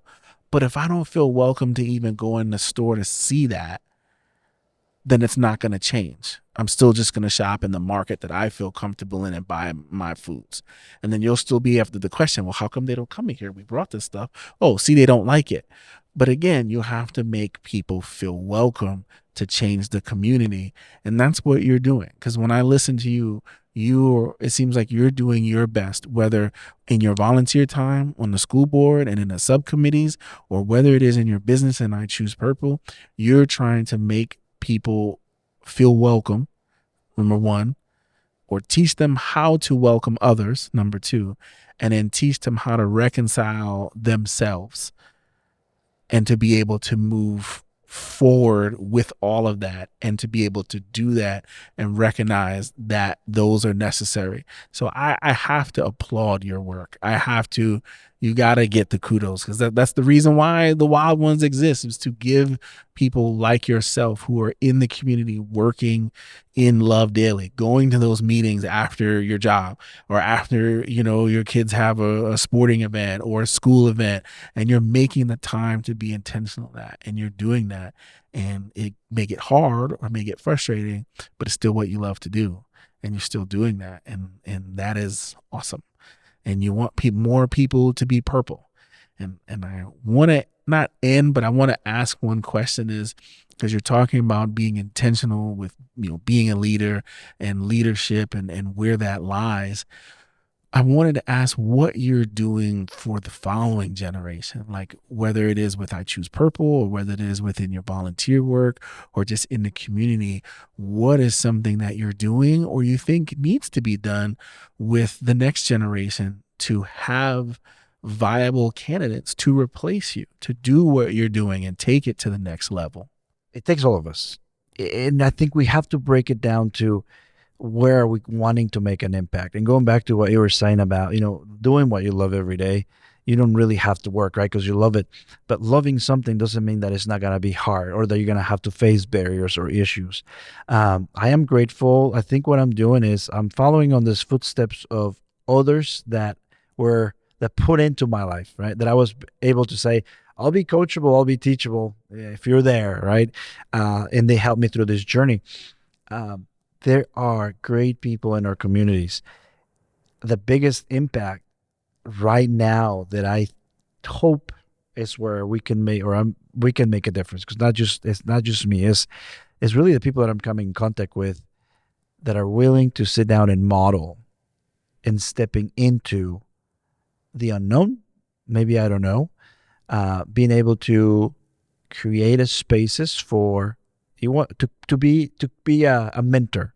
but if I don't feel welcome to even go in the store to see that, then it's not going to change. I'm still just going to shop in the market that I feel comfortable in and buy my foods. And then you'll still be after the question, well, how come they don't come in here? We brought this stuff. Oh, see, they don't like it. But again, you have to make people feel welcome to change the community. And that's what you're doing. Because when I listen to you, it seems like you're doing your best, whether in your volunteer time on the school board and in the subcommittees, or whether it is in your business and I Choose Purple, you're trying to make people feel welcome, number one, or teach them how to welcome others, number two, and then teach them how to reconcile themselves and to be able to move forward with all of that, and to be able to do that and recognize that those are necessary. So I have to applaud your work. You got to get the kudos, because that's the reason why the Wild Ones exist, is to give people like yourself who are in the community, working in Love Daily, going to those meetings after your job, or after, your kids have a sporting event or a school event, and you're making the time to be intentional that, and you're doing that, and it may get hard or may get frustrating, but it's still what you love to do, and you're still doing that. And that is awesome. And you want more people to be purple. And I want to not end, but I want to ask one question, is because you're talking about being intentional with, being a leader and leadership and where that lies. I wanted to ask what you're doing for the following generation, like whether it is with I Choose Purple or whether it is within your volunteer work or just in the community. What is something that you're doing or you think needs to be done with the next generation to have viable candidates to replace you, to do what you're doing and take it to the next level? It takes all of us. And I think we have to break it down to where are we wanting to make an impact. And going back to what you were saying about, doing what you love every day, you don't really have to work, right? Because you love it. But loving something doesn't mean that it's not going to be hard or that you're going to have to face barriers or issues. I am grateful. I think what I'm doing is I'm following on these footsteps of others that put into my life, right? That I was able to say, I'll be coachable, I'll be teachable if you're there, right? And they helped me through this journey. There are great people in our communities. The biggest impact right now that I hope is where we can make, we can make a difference. Because it's not just me. It's really the people that I'm coming in contact with that are willing to sit down and model and stepping into the unknown. Maybe I don't know. Being able to create a spaces for you want to be a mentor,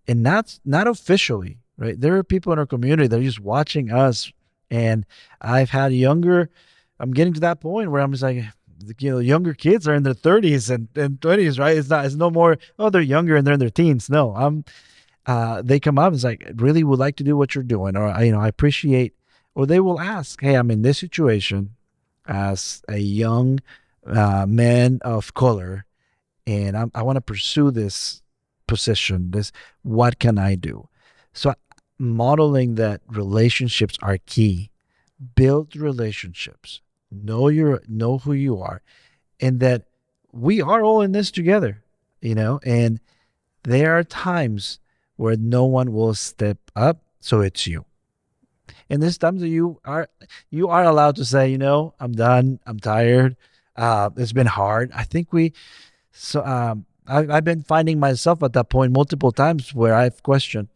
and not officially, right? There are people in our community that are just watching us, and I've had younger. I'm getting to that point where I'm just like, younger kids are in their 30s and 20s, right? It's no more. Oh, they're younger and they're in their teens. No, they come up and it's like, really would like to do what you're doing, or I appreciate, or they will ask, hey, I'm in this situation as a young man of color, and I want to pursue this position. What can I do? So modeling that relationships are key. Build relationships. Know who you are, and that we are all in this together. And there are times where no one will step up, so it's you. And there's times that you are allowed to say, I'm done, I'm tired, it's been hard. I think I've been finding myself at that point multiple times where I've questioned,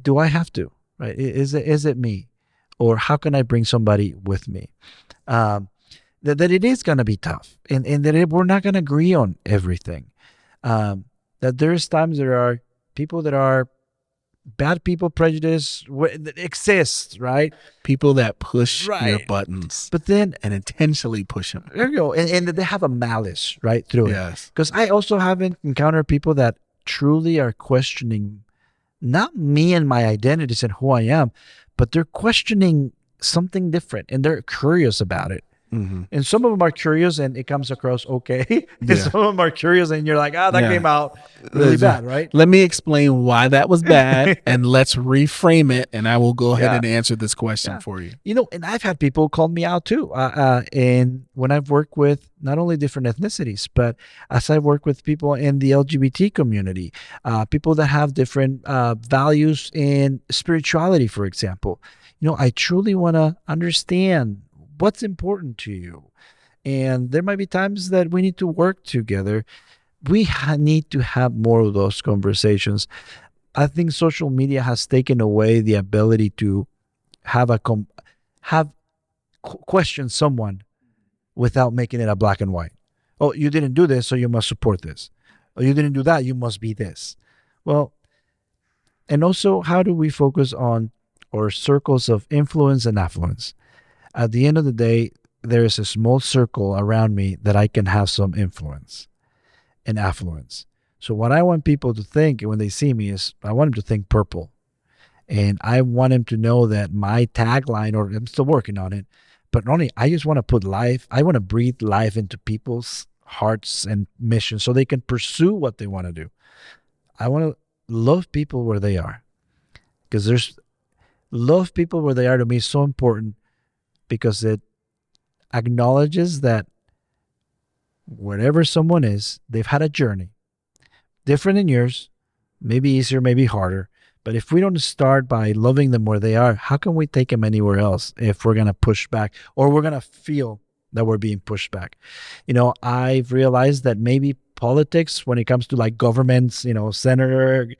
do I have to? Right? Is it me, or how can I bring somebody with me? That it is going to be tough, and that we're not going to agree on everything. That there's times there are people that are bad people, prejudice that exists, right? People that push your Right. buttons But then and intentionally push them. there you go, and they have a malice right through it. Yes. Because I also haven't encountered people that truly are questioning not me and my identities and who I am, but they're questioning something different and they're curious about it. Mm-hmm. And some of them are curious and it comes across okay. And Yeah. some of them are curious and you're like, that Yeah. came out really bad, right? Let me explain why that was bad and let's reframe it, and I will go ahead Yeah. and answer this question Yeah. for you. And I've had people call me out too. And when I've worked with not only different ethnicities, but as I've worked with people in the LGBT community, people that have different values in spirituality, for example, I truly want to understand what's important to you. And there might be times that we need to work together. We need to have more of those conversations. I think social media has taken away the ability to have question someone without making it a black and white. Oh, you didn't do this, so you must support this. Oh, you didn't do that, you must be this. Well, and also, how do we focus on our circles of influence and affluence? At the end of the day, there is a small circle around me that I can have some influence and affluence. So what I want people to think when they see me is I want them to think purple. And I want them to know that my tagline, or I'm still working on it, but only I just want to put life, I want to breathe life into people's hearts and missions so they can pursue what they want to do. I want to love people where they are, because love people where they are to me is so important, because it acknowledges that wherever someone is, they've had a journey different than yours, maybe easier, maybe harder. But if we don't start by loving them where they are, how can we take them anywhere else if we're going to push back, or we're going to feel that we're being pushed back? I've realized that maybe politics, when it comes to like governments, senator,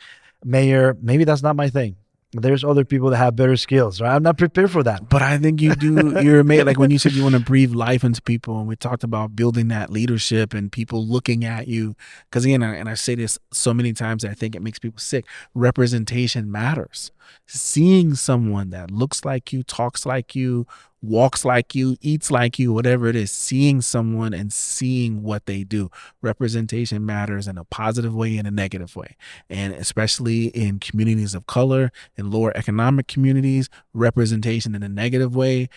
mayor, maybe that's not my thing. There's other people that have better skills, right? I'm not prepared for that. But I think you do. You're made, like when you said you want to breathe life into people, and we talked about building that leadership and people looking at you. Because again, and I say this so many times, I think it makes people sick. Representation matters. Seeing someone that looks like you, talks like you, walks like you, eats like you, whatever it is, seeing someone and seeing what they do. Representation matters in a positive way and a negative way. And especially in communities of color, in lower economic communities, representation in a negative way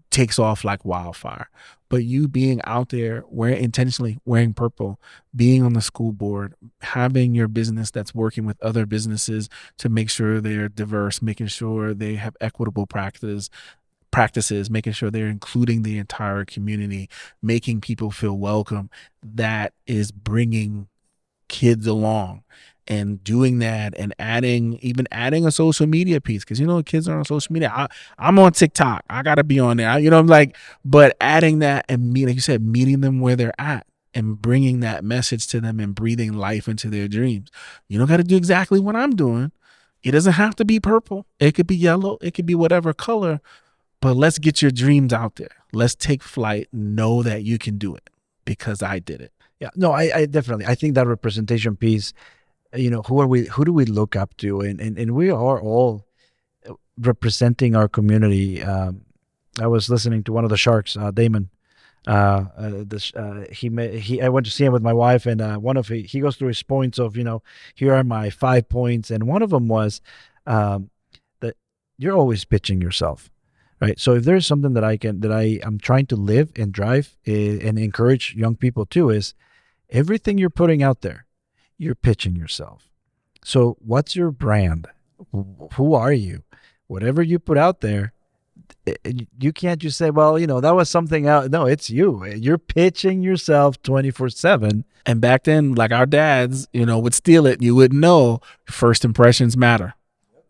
takes off like wildfire. But you being out there, intentionally wearing purple, being on the school board, having your business that's working with other businesses to make sure they're diverse, making sure they have equitable practices, making sure they're including the entire community, making people feel welcome, that is bringing kids along. And doing that and even adding a social media piece, because kids are on social media. I'm on TikTok, I gotta be on there, I'm like, but adding that and like you said, meeting them where they're at and bringing that message to them and breathing life into their dreams. You don't got to do exactly what I'm doing. It doesn't have to be purple, it could be yellow, it could be whatever color, but let's get your dreams out there. Let's take flight. Know that you can do it because I did it. Yeah, no, I definitely, I think that representation piece, who do we look up to? And we are all representing our community. I was listening to one of the Sharks, Damon. I went to see him with my wife, and he goes through his points of, here are my 5 points, and one of them was that you're always pitching yourself, right? So if there's something that I'm trying to live and drive and encourage young people to, is everything you're putting out there, you're pitching yourself. So what's your brand? Who are you? Whatever you put out there, you can't just say, well, that was something out. No, it's you. You're pitching yourself 24/7. And back then, like our dads, would steal it. You wouldn't know. First impressions matter.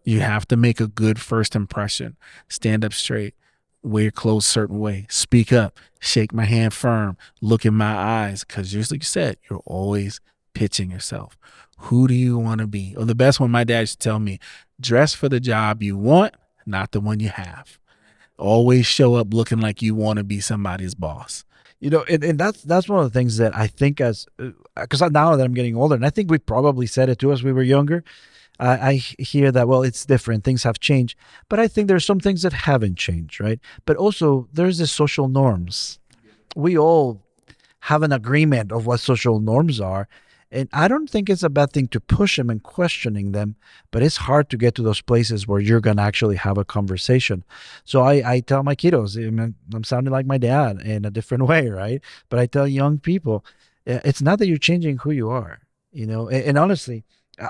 You have to make a good first impression. Stand up straight. Wear your clothes a certain way. Speak up. Shake my hand firm. Look in my eyes. Because just like you said, you're always pitching yourself. Who do you want to be? Or the best one my dad used to tell me, dress for the job you want, not the one you have. Always show up looking like you want to be somebody's boss. And that's one of the things that I think, because now that I'm getting older, and I think we probably said it to us we were younger, I hear that, well, it's different, things have changed, but I think there's some things that haven't changed, right? But also there's the social norms. We all have an agreement of what social norms are. And I don't think it's a bad thing to push them and questioning them, but it's hard to get to those places where you're going to actually have a conversation. So I tell my kiddos, I'm sounding like my dad in a different way, right? But I tell young people, it's not that you're changing who you are, and honestly,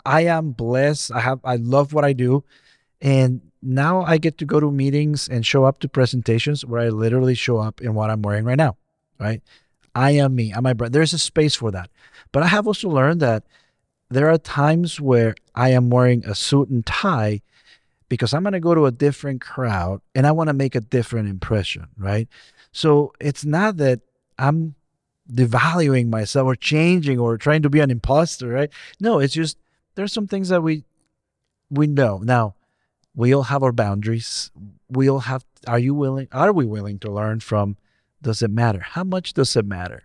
I am blessed. I love what I do. And now I get to go to meetings and show up to presentations where I literally show up in what I'm wearing right now, right? I am me. I'm my brand. There's a space for that. But I have also learned that there are times where I am wearing a suit and tie because I'm going to go to a different crowd and I want to make a different impression, right? So it's not that I'm devaluing myself or changing or trying to be an imposter, right? No, it's just there's some things that we know. Now, we all have our boundaries. We all have, are we willing to learn from, does it matter? How much does it matter?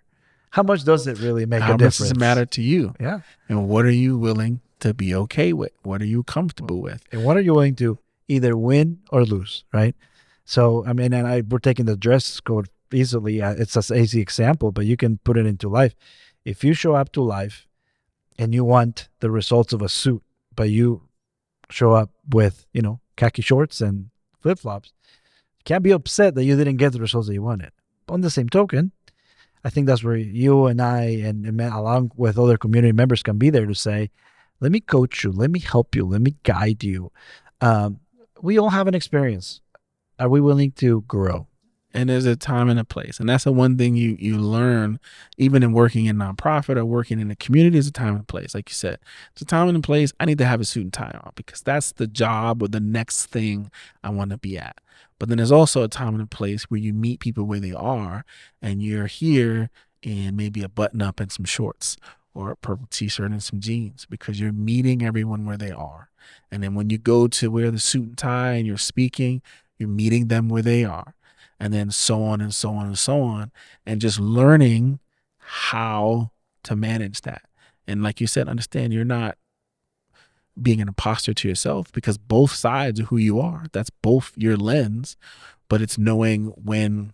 How much does it really make a difference? How much does it matter to you? Yeah. And what are you willing to be okay with? What are you comfortable with? And what are you willing to either win or lose, right? So, we're taking the dress code easily. It's an easy example, but you can put it into life. If you show up to life and you want the results of a suit, but you show up with, khaki shorts and flip-flops, you can't be upset that you didn't get the results that you wanted. On the same token, I think that's where you and I and along with other community members can be there to say, let me coach you, let me help you, let me guide you. We all have an experience. Are we willing to grow? And there's a time and a place. And that's the one thing you learn, even in working in nonprofit or working in the community, there's a time and a place. Like you said, it's a time and a place. I need to have a suit and tie on because that's the job or the next thing I want to be at. But then there's also a time and a place where you meet people where they are and you're here in maybe a button up and some shorts, or a purple t-shirt and some jeans, because you're meeting everyone where they are. And then when you go to wear the suit and tie and you're speaking, you're meeting them where they are. And then so on and so on and so on. And just learning how to manage that. And like you said, understand you're not being an imposter to yourself, because both sides are who you are. That's both your lens, but it's knowing when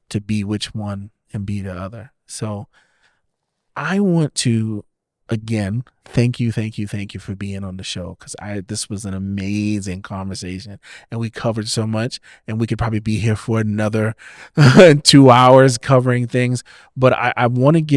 to be which one and be the other. So I want to again thank you for being on the show, because this was an amazing conversation and we covered so much, and we could probably be here for another 2 hours covering things. But I want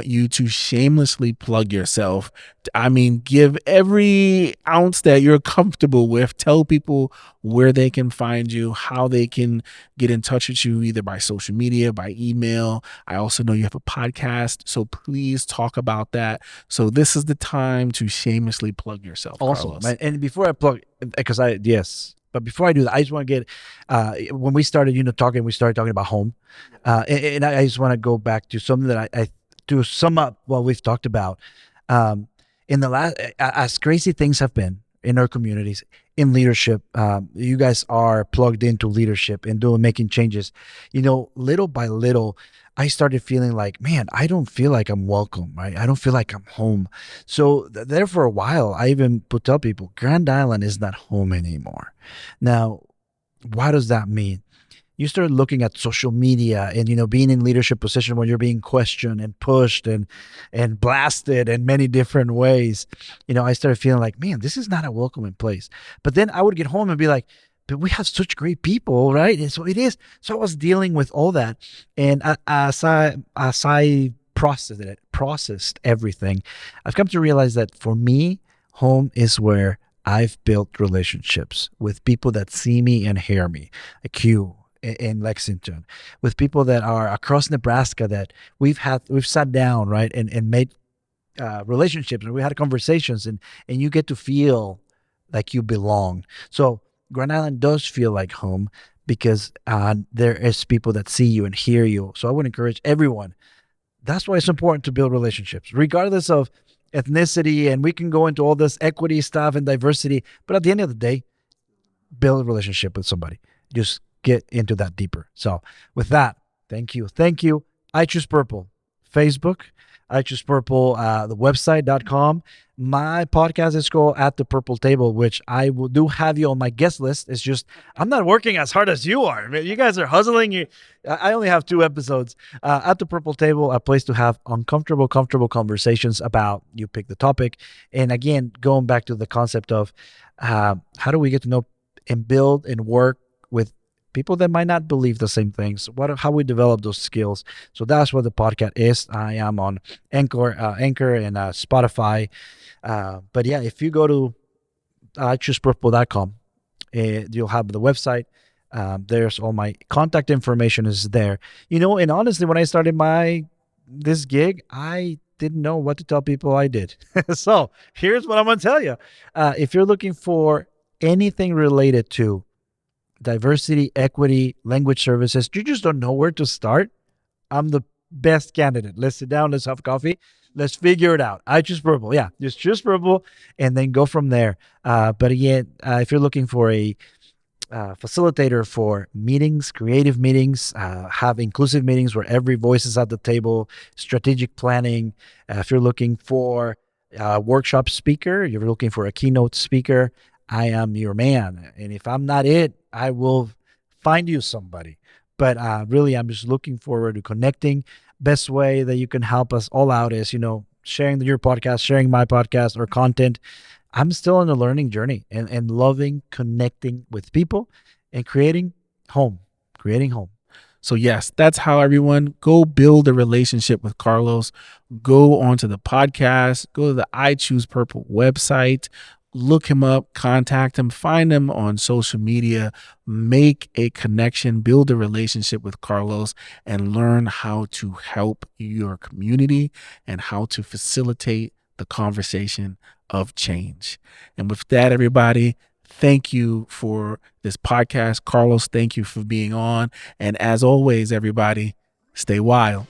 you to shamelessly plug yourself. I mean, give every ounce that you're comfortable with. Tell people where they can find you, how they can get in touch with you, either by social media, by email. I also know you have a podcast, so please talk about that. So this is the time to shamelessly plug yourself, Awesome. Carlos. And before I plug, because but before I do that, I just want to get, when we started, talking, we started talking about home. And I just want to go back to something that I to sum up what we've talked about. Um, in the last, as crazy things have been in our communities, in leadership, you guys are plugged into leadership and making changes. Little by little, I started feeling like, man, I don't feel like I'm welcome, right? I don't feel like I'm home. So there for a while, I even tell people, Grand Island is not home anymore. Now, what does that mean? You start looking at social media and being in leadership position when you're being questioned and pushed and blasted in many different ways. I started feeling like, man, this is not a welcoming place. But then I would get home and be like, but we have such great people, right? And so it is. So I was dealing with all that, and as I processed everything, I've come to realize that for me, home is where I've built relationships with people that see me and hear me, like you in Lexington, with people that are across Nebraska that we've sat down, right, and made relationships, and we had conversations, and you get to feel like you belong. So Grand Island does feel like home because there is people that see you and hear you. So I would encourage everyone. That's why it's important to build relationships, regardless of ethnicity, and we can go into all this equity stuff and diversity. But at the end of the day, build a relationship with somebody. Just get into that deeper. So with that, thank you. I Choose Purple, Facebook, I Choose Purple, the website.com. My podcast is called At the Purple Table, which I do have you on my guest list. It's just, I'm not working as hard as you are. You guys are hustling. I only have 2 episodes. At the Purple Table, a place to have comfortable conversations about, you pick the topic. And again, going back to the concept of how do we get to know and build and work with people that might not believe the same things, how we develop those skills. So that's what the podcast is. I am on Anchor and Spotify. But yeah, if you go to IChoosePurple.com, you'll have the website. There's all my contact information is there. And honestly, when I started this gig, I didn't know what to tell people I did. So here's what I'm going to tell you. If you're looking for anything related to diversity, equity, language services, you just don't know where to start, I'm the best candidate. Let's sit down, let's have coffee, let's figure it out. I Choose Purple. Yeah, just choose Purple and then go from there. But again, if you're looking for a facilitator for meetings, creative meetings, have inclusive meetings where every voice is at the table, strategic planning, if you're looking for a workshop speaker, you're looking for a keynote speaker, I am your man. And if I'm not it, I will find you somebody. But really, I'm just looking forward to connecting. Best way that you can help us all out is, sharing your podcast, sharing my podcast or content. I'm still on a learning journey and loving connecting with people and creating home. So yes, that's how everyone go build a relationship with Carlos. Go onto the podcast, go to the I Choose Purple website, look him up, contact him, find him on social media, make a connection, build a relationship with Carlos, and learn how to help your community and how to facilitate the conversation of change. And with that, everybody, thank you for this podcast. Carlos, thank you for being on. And as always, everybody, stay wild.